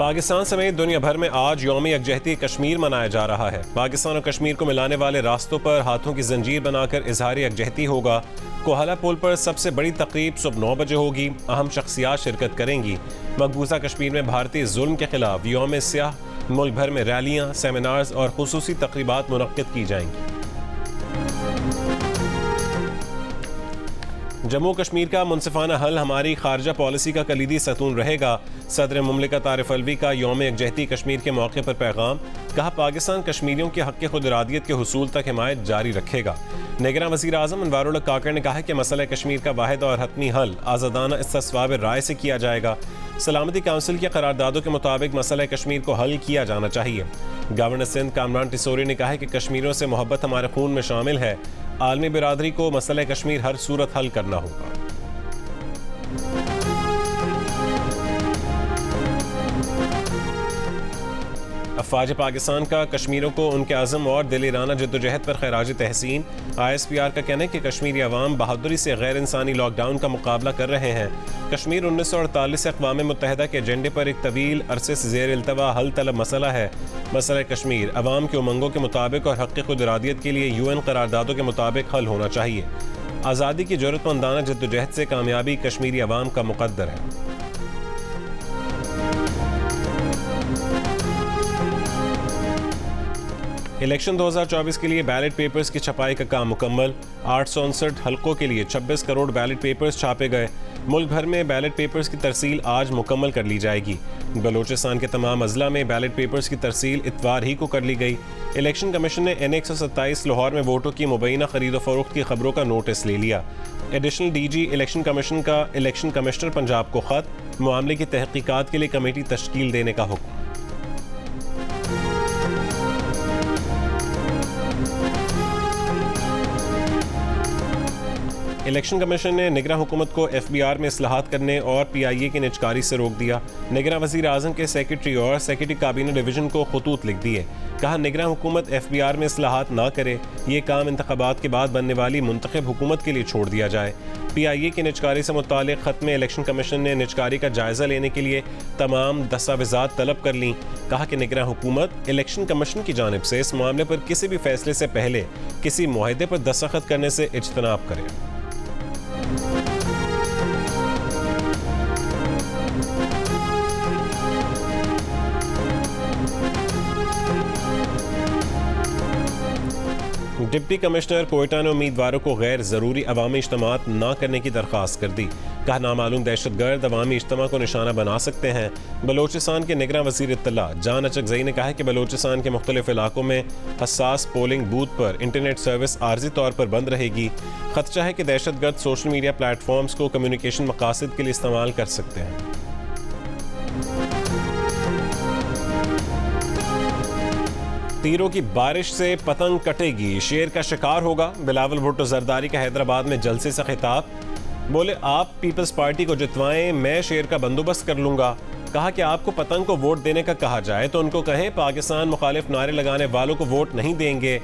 पाकिस्तान समेत दुनिया भर में आज यौम यकजहती कश्मीर मनाया जा रहा है। पाकिस्तान और कश्मीर को मिलाने वाले रास्तों पर हाथों की जंजीर बनाकर इजहार यकजहती होगा। कोहाला पुल पर सबसे बड़ी तकरीब सुबह 9 बजे होगी। अहम शख्सियात शिरकत करेंगी। मकबूजा कश्मीर में भारतीय जुल्म के खिलाफ यौम स्याह मुल्क भर में रैलियाँ, सेमिनार्स और खुसूसी तकरीबात मुनक्किद की जाएंगी। जम्मू कश्मीर का मुनसिफाना हल हमारी खारजा पॉलिसी का कलीदी सतून रहेगा। सदर मुमलिकत आरिफ अलवी का यौम यकजहती कश्मीर के मौके पर पैगाम। कहा, पाकिस्तान कश्मीरियों के हक़ खुद इरादियत के हुसूल तक हिमायत जारी रखेगा। निगरान वज़ीर आज़म अनवारुल हक काकड़ ने कहा कि मसला कश्मीर का वाहिद और हतमी हल आज़ादाना इस्तिस्वाब राय से किया जाएगा। सलामती काउंसिल के करारदादों के मुताबिक मसला कश्मीर को हल किया जाना चाहिए। गवर्नर सिंध कामरान टिसोरी ने कहा है कि कश्मीरियों से मोहब्बत हमारे खून में शामिल है। आलमी बिरादरी को मसला कश्मीर हर सूरत हल करना होगा। अफवाज पाकिस्तान का कश्मीरियों को उनके अज़म और दिलीराना जद्दोजहद पर खैराज तहसीन। ISPR का कहना है कि कश्मीरी अवाम बहादुरी से गैर इंसानी लॉकडाउन का मुकाबला कर रहे हैं। कश्मीर 1948 से अक़वाम मुत्तहिदा के एजेंडे पर एक तवील अरसे से ज़ेर इल्तवा हल तलब मसला है। मसला कश्मीर अवाम के उमंगों के मुताबिक और हक़ खुद इरादियत के लिए UN करारदादों के मुताबिक हल होना चाहिए। आज़ादी की ज़रूरतमंदाना जद्दोजहद से कामयाबी कश्मीरी अवाम का मुक़द्दर है। इलेक्शन 2024 के लिए बैलेट पेपर्स की छपाई का काम मुकम्मल। 859 हल्कों के लिए 26 करोड़ बैलेट पेपर्स छापे गए। मुल्क भर में बैलेट पेपर्स की तरसील आज मुकम्मल कर ली जाएगी। बलूचिस्तान के तमाम अजला में बैलेट पेपर्स की तरसील इतवार ही को कर ली गई। इलेक्शन कमीशन ने NA 127 लाहौर में वोटों की मुबैना खरीदो फरोख्त की खबरों का नोटिस ले लिया। एडिशनल DG इलेक्शन कमीशन का इलेक्शन कमिश्नर पंजाब को खत। मामले की तहकीकात के लिए कमेटी तश्कील देने का हुक्म। इलेक्शन कमीशन ने निगरान हुकूमत को FBR में इस्लाहात करने और PIA की निजकारी से रोक दिया। निगरान वज़ीर आज़म के सेक्रेटरी और सेक्रेटरी काबीना डिवीज़न को खतूत लिख दिए। कहा, निगरान हुकूमत FBR में इस्लाहात ना करे। ये काम इंतखाबात के बाद बनने वाली मुंतखब हुकूमत के लिए छोड़ दिया जाए। PIA की निजकारी से मुतालिक ख़त में इलेक्शन कमीशन ने निजकारी का जायज़ा लेने के लिए तमाम दस्तावेज़ात तलब कर लीं। कहा कि निगरान हुकूमत इलेक्शन कमीशन की जानिब से इस मामले पर किसी भी फैसले से पहले किसी मुआहदे पर दस्तखत करने से इज्तनाब करे। डिप्टी कमिश्नर कोयटा ने उम्मीदवारों को गैर ज़रूरी अवामी इज्तिमात न करने की दरख्वास्त कर दी। कहा, नामालूम दहशतगर्द अवामी इज्तिमा को निशाना बना सकते हैं। बलोचिस्तान के निगरान वज़ीर इत्तला जान अचकज़ई ने कहा है कि बलोचिस्तान के मुख्तलिफ इलाकों में हसास पोलिंग बूथ पर इंटरनेट सर्विस आर्जी तौर पर बंद रहेगी। खदशा है कि दहशतगर्द सोशल मीडिया प्लेटफॉर्म्स को कम्युनिकेशन मकासद के लिए इस्तेमाल कर सकते हैं। तीरों की बारिश से पतंग कटेगी, शेर का शिकार होगा। बिलावल भुट्टो जरदारी का हैदराबाद में जलसे से खिताब। बोले, आप पीपल्स पार्टी को जितवाएं, मैं शेर का बंदोबस्त कर लूंगा। कहा कि आपको पतंग को वोट देने का कहा जाए तो उनको कहें पाकिस्तान मुखालिफ नारे लगाने वालों को वोट नहीं देंगे।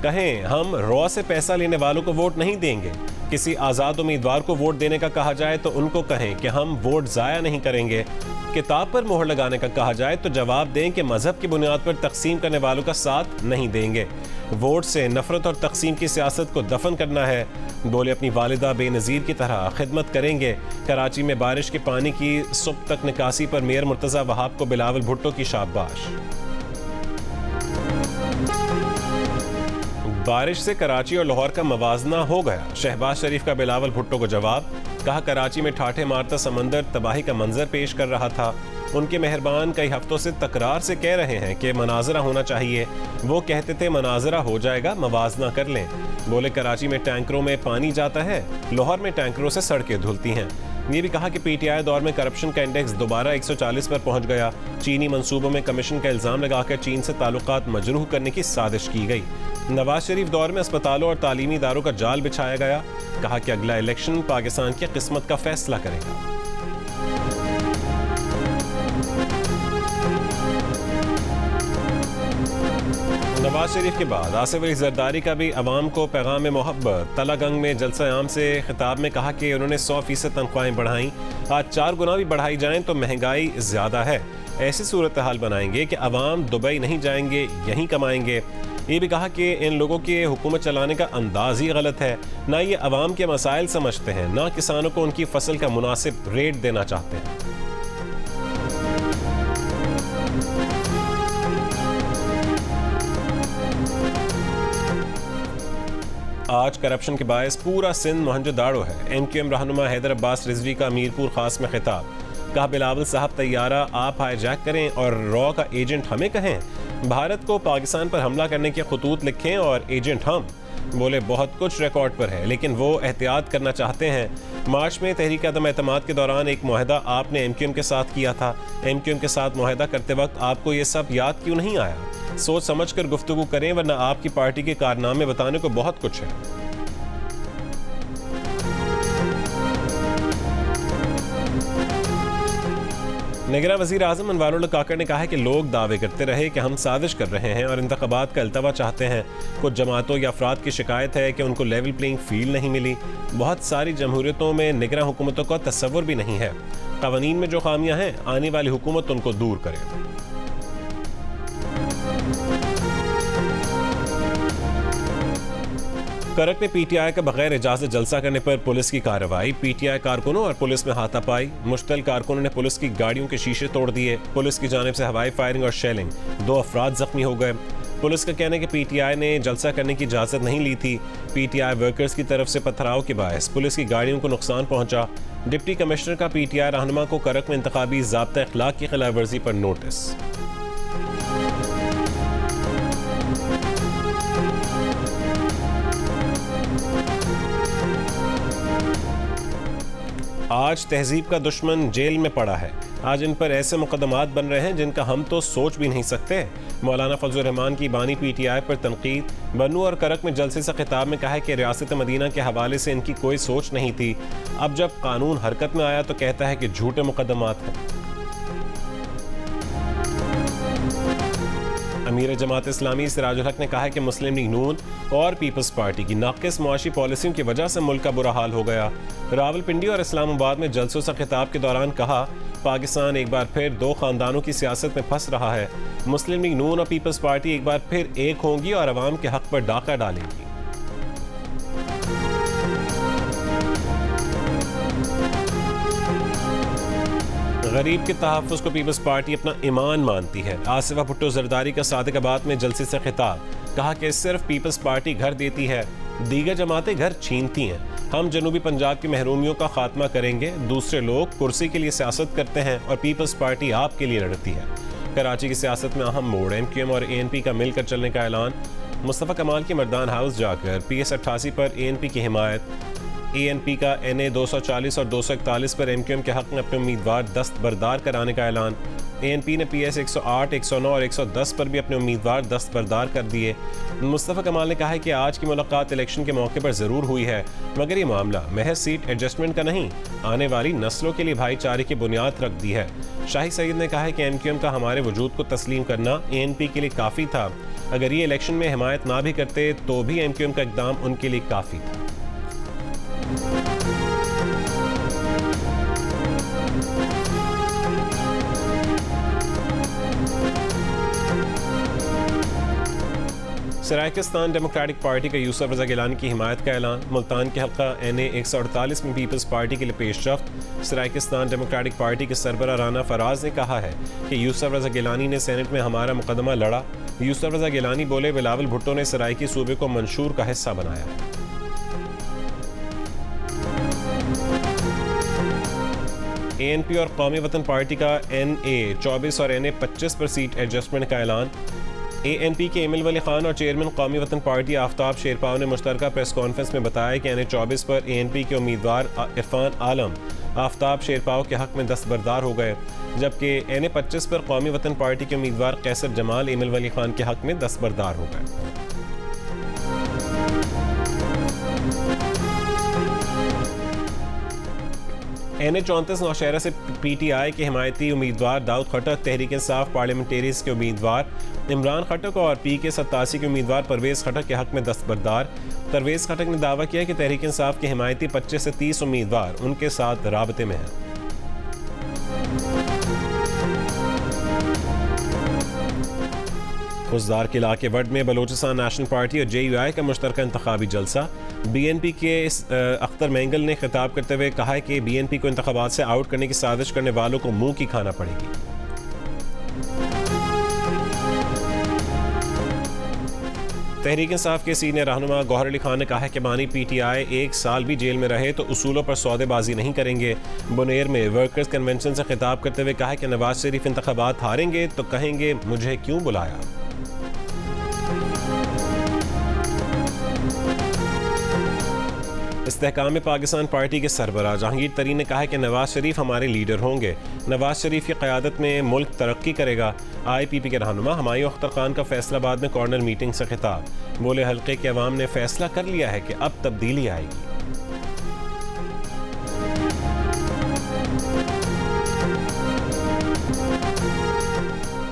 कहें हम रॉ से पैसा लेने वालों को वोट नहीं देंगे। किसी आज़ाद उम्मीदवार को वोट देने का कहा जाए तो उनको कहें कि हम वोट ज़ाया नहीं करेंगे। किताब पर मोहर लगाने का कहा जाए तो जवाब दें कि मजहब की बुनियाद पर तकसीम करने वालों का साथ नहीं देंगे। वोट से नफरत और तकसीम की सियासत को दफन करना है। बोले, अपनी वालिदा बेनज़ीर की तरह खिदमत करेंगे। कराची में बारिश के पानी की सुबह तक निकासी पर मेयर मुर्तज़ा वहाब को बिलावल भुट्टो की शाबाश। बारिश से कराची और लाहौर का मवाजना हो गया। शहबाज शरीफ का बिलावल भुट्टो को जवाब। कहा, कराची में ठाठे मारता समंदर तबाही का मंजर पेश कर रहा था। उनके मेहरबान कई हफ्तों से तकरार से कह रहे हैं कि मनाजरा होना चाहिए। वो कहते थे मनाजरा हो जाएगा, मवाजना कर लें। बोले, कराची में टैंकरों में पानी जाता है, लाहौर में टैंकरों से सड़कें धुलती हैं। ये भी कहा कि PTI दौर में करप्शन का इंडेक्स दोबारा 140 पर पहुंच गया। चीनी मंसूबों में कमीशन का इल्ज़ाम लगाकर चीन से ताल्लुकात मजरूह करने की साजिश की गई। नवाज शरीफ दौर में अस्पतालों और तालीमी इदारों का जाल बिछाया गया। कहा कि अगला इलेक्शन पाकिस्तान की किस्मत का फैसला करेगा। नवाज शरीफ के बाद आसिफ अली जरदारी का भी अवाम को पैगाम मोहब्बत। तलागंग में जलसा आम से खिताब में कहा कि उन्होंने 100% तनख्वाहें बढ़ाई। आज 4 गुना भी बढ़ाई जाएं तो महंगाई ज़्यादा है। ऐसी सूरत हाल बनाएंगे कि अवाम दुबई नहीं जाएंगे, यहीं कमाएंगे। ये भी कहा कि इन लोगों के हुकूमत चलाने का अंदाज ही गलत है। ना ये अवाम के मसाइल समझते हैं, ना किसानों को उनकी फसल का मुनासिब रेट देना चाहते हैं। आज करप्शन के बायस पूरा सिंध मोहनजोदाड़ो है। MQM रहनुमा हैदर अब्बास रिजवी का मीरपुर खास में खिताब। कहा, बिलावल साहब तैयारा आप हाईजैक करें और रॉ का एजेंट हमें कहें। भारत को पाकिस्तान पर हमला करने के खतूत लिखें और एजेंट हम। बोले, बहुत कुछ रिकॉर्ड पर है लेकिन वो एहतियात करना चाहते हैं। मार्च में तहरीक अदम एतमाद के दौरान एक मुआहदा आपने MQM के साथ किया था। MQM के साथ मुआहदा करते वक्त आपको ये सब याद क्यों नहीं आया? सोच समझ कर गुफ्तगू करें, वरना आपकी पार्टी के कारनामे बताने को बहुत कुछ है। निगरां वज़ीर आज़म अनवारुल काकड़ ने कहा है कि लोग दावे करते रहे कि हम साजिश कर रहे हैं और इंतखाबात का अल्तवा चाहते हैं। कुछ जमातों या अफराद की शिकायत है कि उनको लेवल प्लेइंग फील्ड नहीं मिली। बहुत सारी जमहूरियतों में निगरां हुकूमतों का तस्वुर भी नहीं है। क़वानीन में जो खामियां हैं, आने वाली हुकूमत उनको दूर करे। करक में PTI का बगैर इजाजत जलसा करने पर पुलिस की कार्रवाई। PTI कारकुनों और पुलिस में हाथापाई। मुश्तल कारकुनों ने पुलिस की गाड़ियों के शीशे तोड़ दिए। पुलिस की जानिब से हवाई फायरिंग और शेलिंग। 2 अफराद जख्मी हो गए। पुलिस का कहना है कि PTI ने जलसा करने की इजाज़त नहीं ली थी। PTI वर्कर्स की तरफ से पथराव के बायस पुलिस की गाड़ियों को नुकसान पहुंचा। डिप्टी कमिश्नर का PTI रहनुमा को करक में इंतखाबी ज़ाब्ता इखलाक की खिलाफ वर्जी पर नोटिस। आज तहजीब का दुश्मन जेल में पड़ा है। आज इन पर ऐसे मुकदमात बन रहे हैं जिनका हम तो सोच भी नहीं सकते। मौलाना फजलुर रहमान की बानी PTI पर तनकीद। बन्नू और करक में जलसे से खिताब में कहा है कि रियासत मदीना के हवाले से इनकी कोई सोच नहीं थी। अब जब कानून हरकत में आया तो कहता है कि झूठे मुकदमात हैं। अमीर जमात इस्लामी सिराजुल हक ने कहा है कि मुस्लिम लीग नून और पीपल्स पार्टी की नाक़िस मुआशी पॉलिसियों की वजह से मुल्क का बुरा हाल हो गया। रावलपिंडी और इस्लामाबाद में जलसों से खिताब के दौरान कहा, पाकिस्तान एक बार फिर 2 खानदानों की सियासत में फंस रहा है। मुस्लिम लीग नून और पीपल्स पार्टी एक बार फिर एक होंगी और अवाम के हक पर डाका डालेंगी। गरीब के तहफ़्फ़ुज़ को पीपल्स पार्टी अपना ईमान मानती है। आसिफा भुट्टो जरदारी का सादिकाबाद में जलसे से खिताब। कहा कि सिर्फ पीपल्स पार्टी घर देती है, दीगर जमातें घर छीनती हैं। हम जनूबी पंजाब की महरूमियों का खात्मा करेंगे। दूसरे लोग कुर्सी के लिए सियासत करते हैं और पीपल्स पार्टी आपके लिए लड़ती है। कराची की सियासत में अहम मोड़। MQM और ANP का मिलकर चलने का ऐलान। मुस्तफ़ा कमाल की मर्दान हाउस जाकर PS 88 पर ANP की हिमायत। ANP का NA 240 और 241 पर MQM के हक में अपने उम्मीदवार दस्तबरदार कराने का ऐलान। ANP ने PS 108, 109 और 110 पर भी अपने उम्मीदवार दस्तबरदार कर दिए। मुस्तफ़ा कमाल ने कहा है कि आज की मुलाकात इलेक्शन के मौके पर ज़रूर हुई है, मगर ये मामला महज सीट एडजस्टमेंट का नहीं, आने वाली नस्लों के लिए भाईचारे की बुनियाद रख दी है। शाही सईद ने कहा है कि MQM का हमारे वजूद को तस्लीम करना ANP के लिए काफ़ी था। अगर ये इलेक्शन में हिमायत ना भी करते तो भी MQM का इक़दाम उनके लिए काफ़ी था। सरायकिस्तान डेमोक्रेटिक पार्टी का यूसुफ रज़ा गिलानी की हिमायत का ऐलान। मुल्तान के हल्का NA 148 में पीपल्स पार्टी के लिए पेशरफ्त। सरायकिस्तान डेमोक्रेटिक पार्टी के सरबराह राना फराज ने कहा है कि यूसुफ रज़ा गिलानी ने सेनेट में हमारा मुकदमा लड़ा। यूसुफ रज़ा गिलानी बोले, बिलावल भुट्टो ने सरायकी सूबे को मंशूर का हिस्सा बनाया है। ANP और कौमी वतन पार्टी का NA 24 और NA 25 पर सीट एडजस्टमेंट का ऐलान। ANP के एमिल वली खान और चेयरमैन कौमी वतन पार्टी आफ्ताब शेरपाव ने मुश्तरका प्रेस कॉन्फ्रेंस में बताया कि NA 24 पर ANP के उम्मीदवार इरफान आलम आफ्ताब शेरपाव के हक में दस्तबरदार हो गए, जबकि NA 25 पर कौमी वतन पार्टी के उम्मीदवार कैसर जमाल एमिल वली खान के हक में दस्तबरदार हो गए। NA 34 नौशहरा से PTI के हिमायती उम्मीदवार दाऊद खटक, तहरीक इंसाफ पार्लियामेंटेरियंस के उम्मीदवार इमरान खटक और PK 87 के उम्मीदवार परवेज़ खटक के हक में दस्तबरदार। परवेज़ खटक ने दावा किया कि तहरीक इंसाफ के हिमायती 25 से 30 उम्मीदवार उनके साथ राबते में हैं। खुजदार के इलाके वड में बलोचिस्तान नेशनल पार्टी और JUI का मुश्तरका इंतखाबी जलसा। BNP के अख्तर मेंगल ने खिताब करते हुए कहा है कि BNP को इंतखाबात से आउट करने की साजिश करने वालों को मुंह की खाना पड़ेगी। तहरीक इंसाफ के सीनियर रहनुमा गौहर अली खान ने कहा है कि बानी PTI 1 साल भी जेल में रहे तो उसूलों पर सौदेबाजी नहीं करेंगे। बुनेर में वर्कर्स कन्वेंशन से खिताब करते हुए कहा कि नवाज शरीफ इंतखाबात हारेंगे तो कहेंगे मुझे क्यों बुलाया। इस्तेहकाम पाकिस्तान पार्टी के सरबराह जहांगीर तरीन ने कहा है कि नवाज शरीफ हमारे लीडर होंगे। नवाज शरीफ की क़यादत में मुल्क तरक्की करेगा। IPP के रहनुमा हुमायूं अख्तर खान का फैसलाबाद में कॉर्नर मीटिंग से खिताब। बोले हल्के के अवाम ने फैसला कर लिया है कि अब तब्दीली आएगी।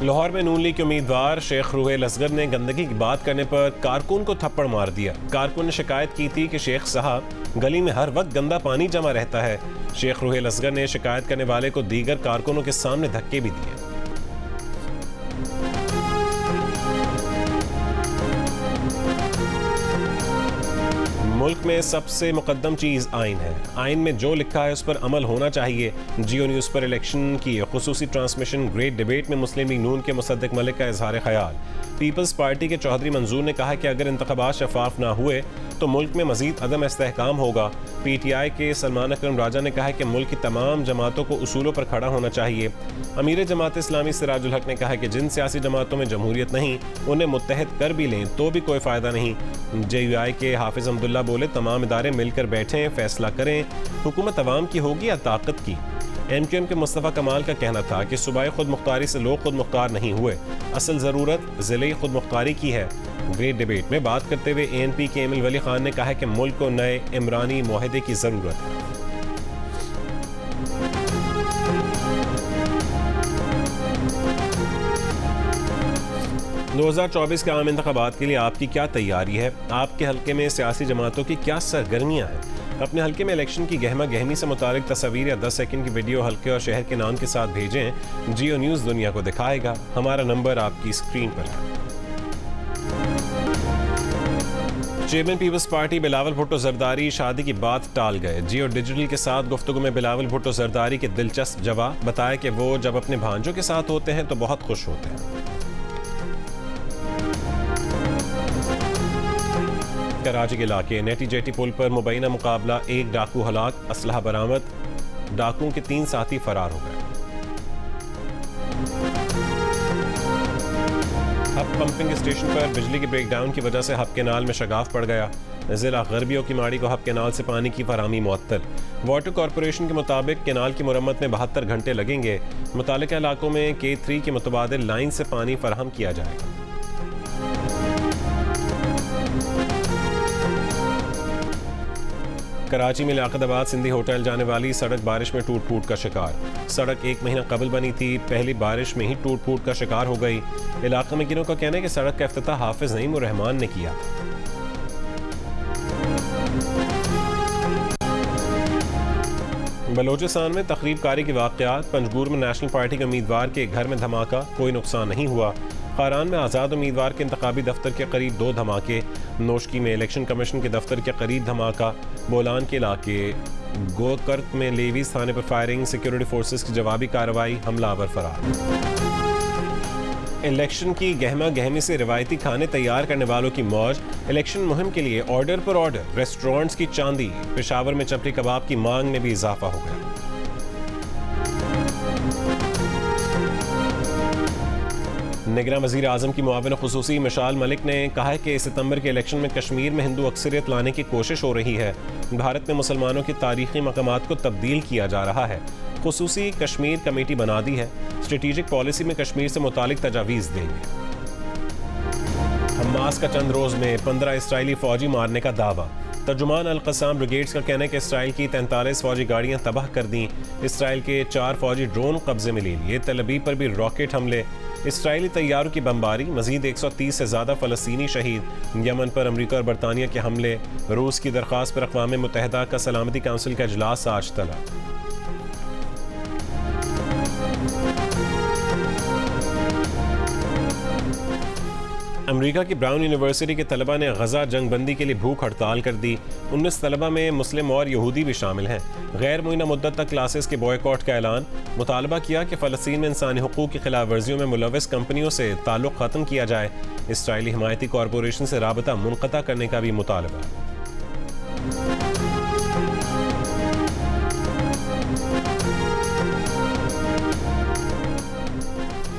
लाहौर में नून लीग के उम्मीदवार शेख रुहेल असगर ने गंदगी की बात करने पर कारकुन को थप्पड़ मार दिया। कारकुन ने शिकायत की थी कि शेख साहब गली में हर वक्त गंदा पानी जमा रहता है। शेख रुहेल असगर ने शिकायत करने वाले को दीगर कारकुनों के सामने धक्के भी दिए। मुल्क में सबसे मुकद्दम चीज़ आइन है। आइन में जो लिखा है उस पर अमल होना चाहिए। जियो न्यूज़ पर इलेक्शन की खुसूसी ट्रांसमिशन ग्रेट डिबेट में मुस्लिम लीग नून के मुसद्दिक मलिक का इजहार ख्याल। पीपल्स पार्टी के चौधरी मंजूर ने कहा कि अगर इंतखाबात शफाफ ना हुए तो मुल्क में मजीद अदम इस्तेहकाम होगा। PTI के सलमान अकरम राजा ने कहा कि मुल्क की तमाम जमातों को उसूलों पर खड़ा होना चाहिए। अमीर जमात इस्लामी सिराजुल हक ने कहा कि जिन सियासी जमातों में जमहूरियत नहीं उन्हें मुत्तहद कर भी लें तो भी कोई फ़ायदा नहीं। JUI के हाफिज अब्दुल्ला बोले तमाम इदारे मिलकर बैठें, फैसला करें, हुकूमत अवाम की होगी या ताकत की। MQM के मुस्तफ़ा कमाल का कहना था कि सूबाई खुद मुख्तारी से लोग खुद मुख्तार नहीं हुए, असल ज़रूरत ज़िले खुद मुख्तारी की है। ग्रेट डिबेट में बात करते हुए ANP के एमिल वली खान ने कहा है कि मुल्क को नए इमरानी मुआहदे की ज़रूरत है। दो 2024 के आम इंतखाबात के लिए आपकी क्या तैयारी है? आपके हल्के में सियासी जमातों की क्या सरगर्मियाँ हैं? अपने हल्के में इलेक्शन की गहमा गहमी से मुतालिक तस्वीर या 10 सेकंड की वीडियो हल्के और शहर के नाम के साथ भेजें। जियो न्यूज़ दुनिया को दिखाएगा। हमारा नंबर आपकी स्क्रीन पर है। Chairman people's party Bilawal Bhutto Zardari शादी की बात टाल गए। जियो डिजिटल के साथ गुफ्तगू में बिलावल भुट्टो जरदारी के दिलचस्प जवाब बताया कि वो जब अपने भांजों के साथ होते हैं तो बहुत खुश होते हैं। कराची के इलाके नेटी जेटी पुल पर मुबैना मुकाबला, एक डाकू हलाक, असलहा बरामद, डाकुओं के 3 साथी फरार हो गए। हब पंपिंग स्टेशन पर बिजली के ब्रेकडाउन की वजह से हब केनाल में शगाफ पड़ गया। जिला गरबियों की माड़ी को हब केनाल से पानी की फराहमी मुअत्तल। वाटर कॉरपोरेशन के मुताबिक केनाल की मुरम्मत में 72 घंटे लगेंगे। मुतालिका इलाकों में K3 के मुतबादिल लाइन से पानी फराहम किया जाएगा। कराची में लियाकताबाद सिंधी होटल जाने वाली सड़क बारिश में टूट फूट का शिकार। सड़क 1 महीना कबल बनी थी, पहली बारिश में ही टूट फूट का शिकार हो गई। इलाका में किनों का कहना है कि सड़क का इफ्तिताह हाफिज नईम उर रहमान ने किया। बलोचिस्तान में तकरीबकारी के वाक़यात। पंजगूर में नेशनल पार्टी के उम्मीदवार के घर में धमाका, कोई नुकसान नहीं हुआ। खारान में आज़ाद उम्मीदवार के इंतखाबी दफ्तर के करीब 2 धमाके। नोशकी में इलेक्शन कमीशन के दफ्तर के करीब धमाका। बोलान के इलाके गोकर्क में लेवीज थाने पर फायरिंग, सिक्योरिटी फोर्सेस की जवाबी कार्रवाई, हमलावर फरार। इलेक्शन की गहमा गहमी से रिवायती खाने तैयार करने वालों की मौज। इलेक्शन मुहिम के लिए ऑर्डर पर ऑर्डर, रेस्टोरेंट्स की चांदी। पेशावर में चपली कबाब की मांग में भी इजाफा हो गया। निगरान वज़ीर आज़म की मुआविन खुसूसी मिशाल मलिक ने कहा है कि सितंबर के इलेक्शन में कश्मीर में हिंदू अक्सरियत लाने की कोशिश हो रही है। भारत में मुसलमानों के तारीखी मकामात को तब्दील किया जा रहा है। खुसूसी कश्मीर कमेटी बना दी है। स्ट्रेटेजिक पॉलिसी में कश्मीर से मुतालिक तजावीज़ देंगे। हमास का चंद रोज़ में 15 इसराइली फौजी मारने का दावा। तर्जुमान अल क़स्साम ब्रिगेड्स का कहना है कि इसराइल की 43 फौजी गाड़ियां तबाह कर दी। इसराइल के 4 फौजी ड्रोन कब्जे में ले लिए। तल अवीव पर भी रॉकेट हमले। इसराइली तैयारों की बमबारी, मजीद 130 से ज़्यादा फ़लस्तीनी शहीद। यमन पर अमरीका और बरतानिया के हमले। रूस की दरख्वास्त पर अक़वाम मुत्तहिदा का सलामती काउंसिल का इजलास आज तलब। अमेरिका की ब्राउन यूनिवर्सिटी के तलबा ने गजा जंग बंदी के लिए भूख हड़ताल कर दी। 19 तलबा में मुस्लिम और यहूदी भी शामिल हैं। गैर मुइना मुद्दत तक क्लासेस के बॉयकॉट का ऐलान। मुतालबा किया कि फ़लस्तीन में इंसानी हुकूक की खिलाफ वर्जियों में मुलविस कंपनियों से ताल्लुक़ ख़त्म किया जाए। इसराइली हिमायती कॉरपोरेशन से राबता मुनक़ता करने का भी मुतालबा।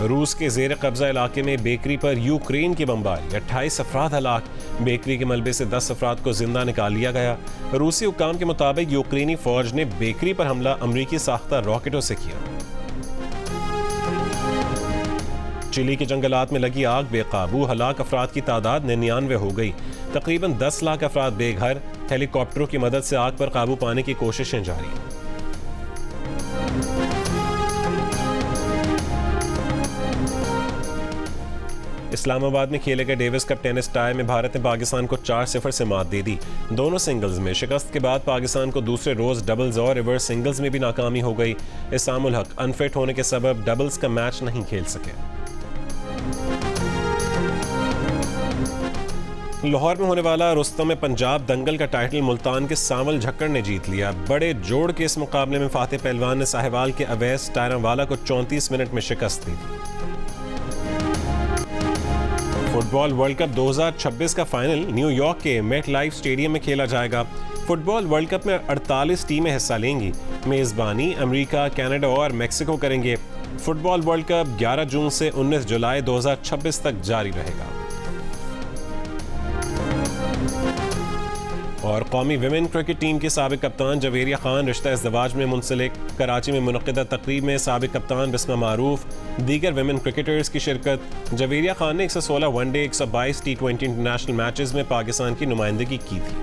रूस के ज़ेर कब्ज़ा इलाके में बेकरी पर यूक्रेन की बमबारी, 28 अफराद हलाक। बेकरी के मलबे से 10 अफराद को जिंदा निकाल लिया गया। रूसी हुक्काम के मुताबिक यूक्रेनी फौज ने बेकरी पर हमला अमरीकी साख्ता रॉकेटों से किया। चिली के जंगलात में लगी आग बेकाबू, हलाक अफराद की तादाद 99 हो गई। तकरीबन 10 लाख अफराद बेघर। हेलीकॉप्टरों की मदद से आग पर काबू पाने की कोशिशें जारी। इस्लामाबाद में खेले गए डेविस कप टेनिस टाई में भारत ने पाकिस्तान को 4-0 से मात दे दी। दोनों सिंगल्स में शिकस्त के बाद पाकिस्तान को दूसरे रोज डबल्स और रिवर्स सिंगल्स में भी नाकामी हो गई। इसामुल हक अनफिट होने के सबब डबल्स का मैच नहीं खेल सके। लाहौर में होने वाला रुस्तम में पंजाब दंगल का टाइटल मुल्तान के सावल झक्कड़ ने जीत लिया। बड़े जोड़ के इस मुकाबले में फातेह पहलवान ने साहिवाल के अवैस टायरवाला को 34 मिनट में शिकस्त दी थी। फुटबॉल वर्ल्ड कप 2026 का फाइनल न्यूयॉर्क के मेट लाइफ स्टेडियम में खेला जाएगा। फुटबॉल वर्ल्ड कप में 48 टीमें हिस्सा लेंगी। मेज़बानी अमेरिका, कनाडा और मेक्सिको करेंगे। फुटबॉल वर्ल्ड कप 11 जून से 19 जुलाई 2026 तक जारी रहेगा। और कौमी विमेन क्रिकेट टीम के साबिक कप्तान जवेरिया खान रिश्ता इज़्दिवाज में मुंसलिक। कराची में मुनक़िदा तकरीब में साबिक कप्तान बिस्मा मारूफ, दीगर विमेन क्रिकेटर्स की शिरकत। जवेरिया खान ने 116 वनडे, 122 T20 इंटरनेशनल मैचेस में पाकिस्तान की नुमाइंदगी की थी।